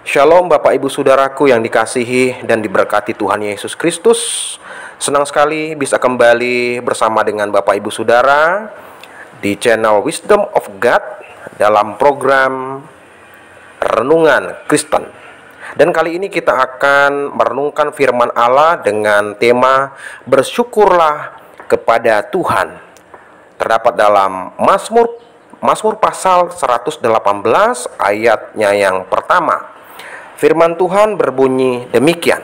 Shalom Bapak Ibu Saudaraku yang dikasihi dan diberkati Tuhan Yesus Kristus. Senang sekali bisa kembali bersama dengan Bapak Ibu Saudara di channel Wisdom of God dalam program Renungan Kristen. Dan kali ini kita akan merenungkan firman Allah dengan tema Bersyukurlah kepada Tuhan. Terdapat dalam Mazmur pasal 118 ayatnya yang pertama. Firman Tuhan berbunyi demikian.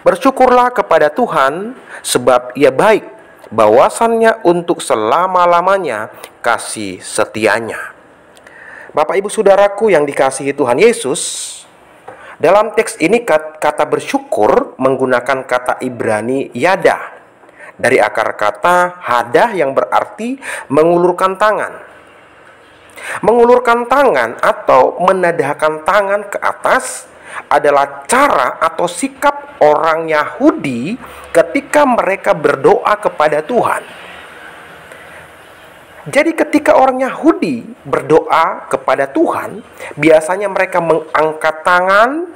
Bersyukurlah kepada Tuhan sebab Ia baik, bahwasannya untuk selama-lamanya kasih setianya. Bapak Ibu Saudaraku yang dikasihi Tuhan Yesus, dalam teks ini kata bersyukur menggunakan kata Ibrani yada, dari akar kata hadah yang berarti mengulurkan tangan. Mengulurkan tangan atau menadahkan tangan ke atas adalah cara atau sikap orang Yahudi ketika mereka berdoa kepada Tuhan. Jadi ketika orang Yahudi berdoa kepada Tuhan, biasanya mereka mengangkat tangan,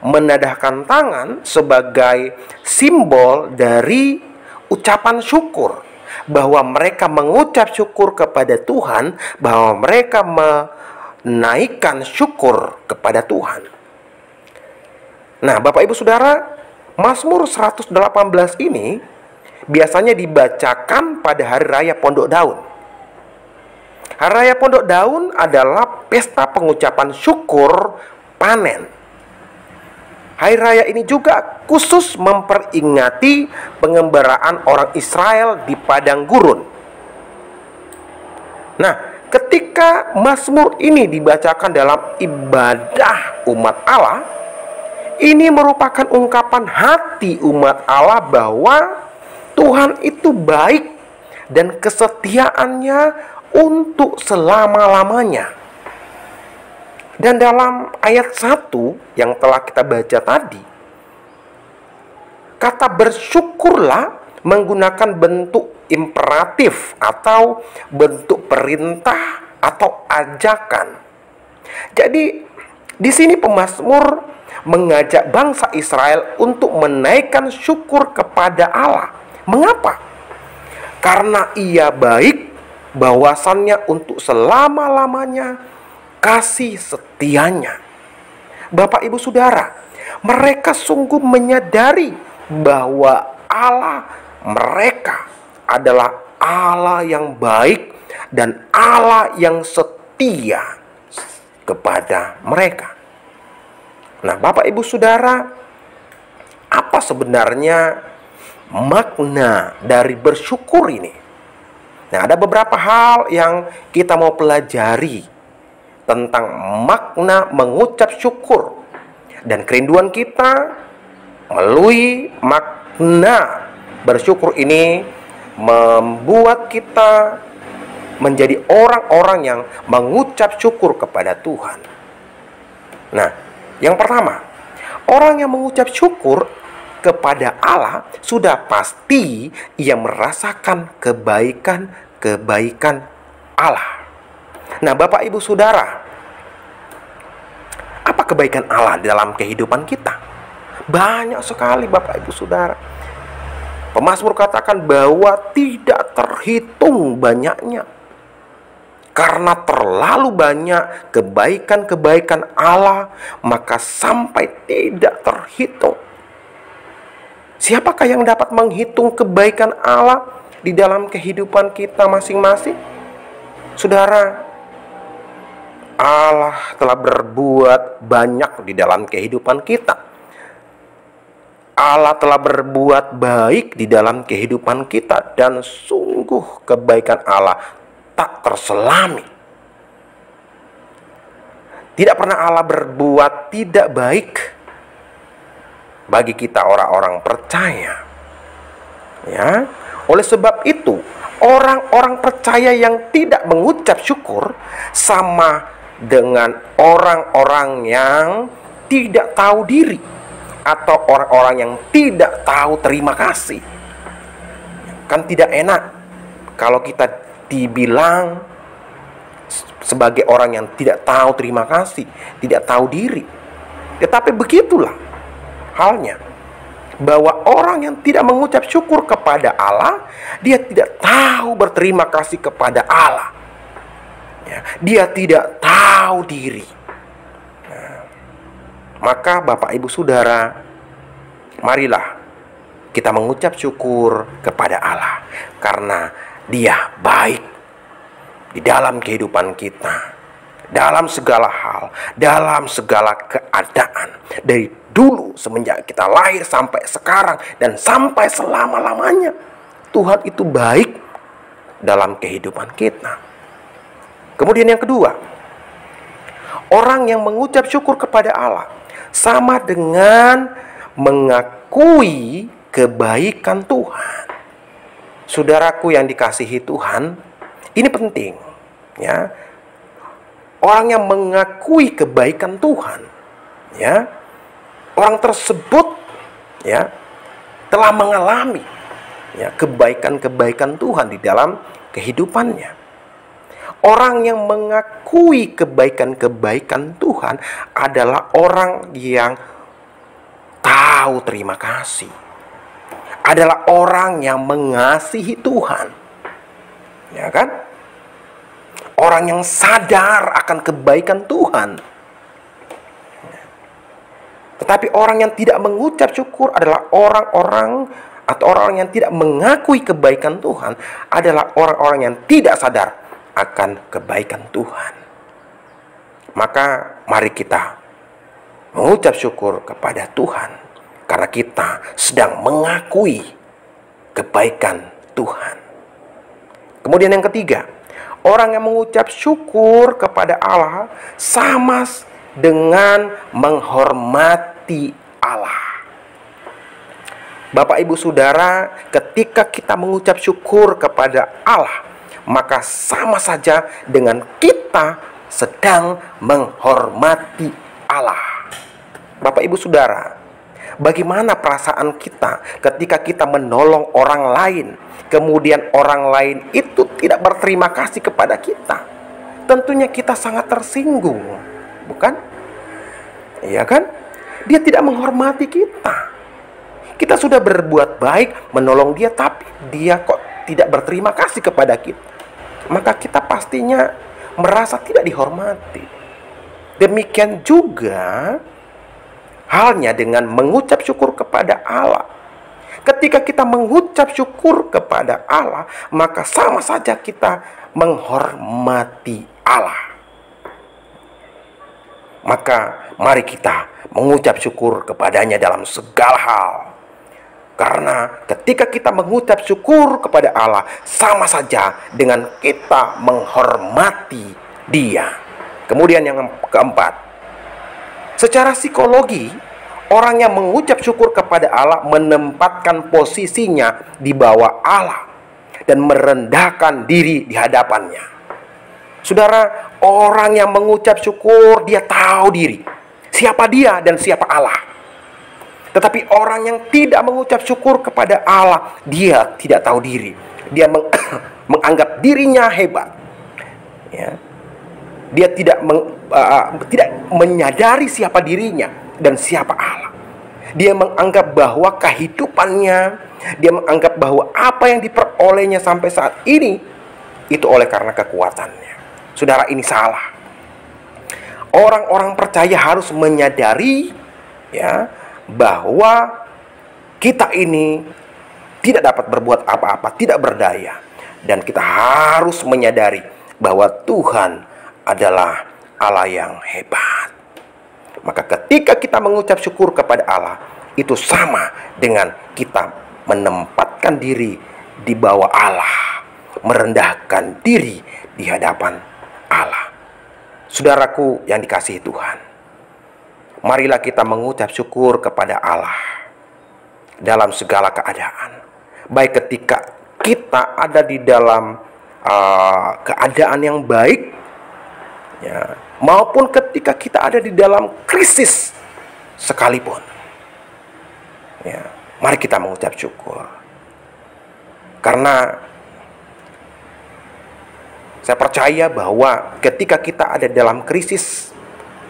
menadahkan tangan sebagai simbol dari ucapan syukur, bahwa mereka mengucap syukur kepada Tuhan, bahwa mereka menaikkan syukur kepada Tuhan. Nah, Bapak Ibu Saudara, Mazmur 118 ini biasanya dibacakan pada Hari Raya Pondok Daun. Hari Raya Pondok Daun adalah pesta pengucapan syukur panen. Hari Raya ini juga khusus memperingati pengembaraan orang Israel di padang gurun. Nah, ketika Mazmur ini dibacakan dalam ibadah umat Allah, ini merupakan ungkapan hati umat Allah bahwa Tuhan itu baik dan kesetiaannya untuk selama-lamanya. Dan dalam ayat 1 yang telah kita baca tadi, kata bersyukurlah menggunakan bentuk imperatif atau bentuk perintah atau ajakan. Jadi di sini pemazmur mengajak bangsa Israel untuk menaikkan syukur kepada Allah. Mengapa? Karena Ia baik, bahwasannya untuk selama-lamanya kasih setianya. Bapak Ibu Saudara, mereka sungguh menyadari bahwa Allah mereka adalah Allah yang baik dan Allah yang setia kepada mereka. Nah, Bapak Ibu Saudara, apa sebenarnya makna dari bersyukur ini? Nah, ada beberapa hal yang kita mau pelajari tentang makna mengucap syukur. Dan kerinduan kita melalui makna bersyukur ini membuat kita menjadi orang-orang yang mengucap syukur kepada Tuhan. Nah, yang pertama, orang yang mengucap syukur kepada Allah sudah pasti ia merasakan kebaikan Allah. Nah, Bapak Ibu Saudara, apa kebaikan Allah dalam kehidupan kita? Banyak sekali Bapak Ibu Saudara. Pemazmur katakan bahwa tidak terhitung banyaknya. Karena terlalu banyak kebaikan-kebaikan Allah, maka sampai tidak terhitung. Siapakah yang dapat menghitung kebaikan Allah di dalam kehidupan kita masing-masing? Saudara, Allah telah berbuat banyak di dalam kehidupan kita. Allah telah berbuat baik di dalam kehidupan kita, dan sungguh kebaikan Allah tak terselami. Tidak pernah Allah berbuat tidak baik bagi kita orang-orang percaya. Ya, oleh sebab itu, orang-orang percaya yang tidak mengucap syukur sama dengan orang-orang yang tidak tahu diri atau orang-orang yang tidak tahu terima kasih. Kan tidak enak kalau kita dibilang sebagai orang yang tidak tahu terima kasih, tidak tahu diri. Tetapi begitulah halnya, bahwa orang yang tidak mengucap syukur kepada Allah, dia tidak tahu berterima kasih kepada Allah. Dia tidak tahu diri. Maka Bapak Ibu Saudara, marilah kita mengucap syukur kepada Allah, karena Dia baik di dalam kehidupan kita, dalam segala hal, dalam segala keadaan, dari dulu semenjak kita lahir sampai sekarang dan sampai selama-lamanya. Tuhan itu baik dalam kehidupan kita. Kemudian yang kedua, orang yang mengucap syukur kepada Allah sama dengan mengakui kebaikan Tuhan. Saudaraku yang dikasihi Tuhan, ini penting, ya. Orang yang mengakui kebaikan Tuhan, ya, orang tersebut, ya, telah mengalami, ya, kebaikan-kebaikan Tuhan di dalam kehidupannya. Orang yang mengakui kebaikan-kebaikan Tuhan adalah orang yang tahu terima kasih, adalah orang yang mengasihi Tuhan, ya kan? Orang yang sadar akan kebaikan Tuhan. Tetapi orang yang tidak mengucap syukur adalah orang-orang atau orang yang tidak mengakui kebaikan Tuhan adalah orang-orang yang tidak sadar akan kebaikan Tuhan. Maka mari kita mengucap syukur kepada Tuhan, karena kita sedang mengakui kebaikan Tuhan. Kemudian yang ketiga, orang yang mengucap syukur kepada Allah sama dengan menghormati Allah. Bapak Ibu Saudara, ketika kita mengucap syukur kepada Allah, maka sama saja dengan kita sedang menghormati Allah. Bapak Ibu Saudara, bagaimana perasaan kita ketika kita menolong orang lain, kemudian orang lain itu tidak berterima kasih kepada kita? Tentunya kita sangat tersinggung, bukan? Iya kan? Dia tidak menghormati kita. Kita sudah berbuat baik, menolong dia, tapi dia kok tidak berterima kasih kepada kita. Maka kita pastinya merasa tidak dihormati. Demikian juga halnya dengan mengucap syukur kepada Allah. Ketika kita mengucap syukur kepada Allah, maka sama saja kita menghormati Allah. Maka mari kita mengucap syukur kepadanya dalam segala hal. Karena ketika kita mengucap syukur kepada Allah, sama saja dengan kita menghormati Dia. Kemudian yang keempat, secara psikologi, orang yang mengucap syukur kepada Allah menempatkan posisinya di bawah Allah dan merendahkan diri di hadapannya. Saudara, orang yang mengucap syukur, dia tahu diri, siapa dia dan siapa Allah. Tetapi orang yang tidak mengucap syukur kepada Allah, dia tidak tahu diri. Dia menganggap dirinya hebat, ya. Dia tidak menyadari siapa dirinya dan siapa Allah. Dia menganggap bahwa kehidupannya, dia menganggap bahwa apa yang diperolehnya sampai saat ini itu oleh karena kekuatannya. Saudara, ini salah. Orang-orang percaya harus menyadari, ya, bahwa kita ini tidak dapat berbuat apa-apa, tidak berdaya. Dan kita harus menyadari bahwa Tuhan adalah Allah yang hebat. Maka ketika kita mengucap syukur kepada Allah, itu sama dengan kita menempatkan diri di bawah Allah, merendahkan diri di hadapan Allah. Saudaraku yang dikasihi Tuhan, marilah kita mengucap syukur kepada Allah dalam segala keadaan. Baik ketika kita ada di dalam keadaan yang baik, ya, maupun ketika kita ada di dalam krisis sekalipun. Ya, mari kita mengucap syukur. Karena saya percaya bahwa ketika kita ada dalam krisis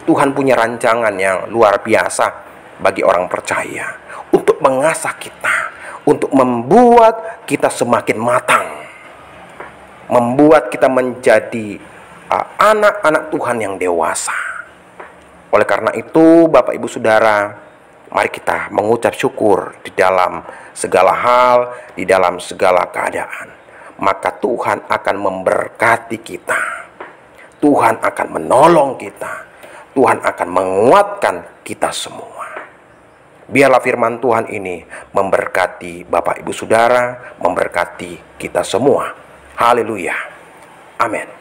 Tuhan punya rancangan yang luar biasa bagi orang percaya, untuk mengasah kita, untuk membuat kita semakin matang, membuat kita menjadi anak-anak Tuhan yang dewasa. Oleh karena itu, Bapak Ibu Saudara, mari kita mengucap syukur di dalam segala hal, di dalam segala keadaan. Maka Tuhan akan memberkati kita, Tuhan akan menolong kita, Tuhan akan menguatkan kita semua. Biarlah firman Tuhan ini memberkati Bapak Ibu Saudara, memberkati kita semua. Haleluya. Amin.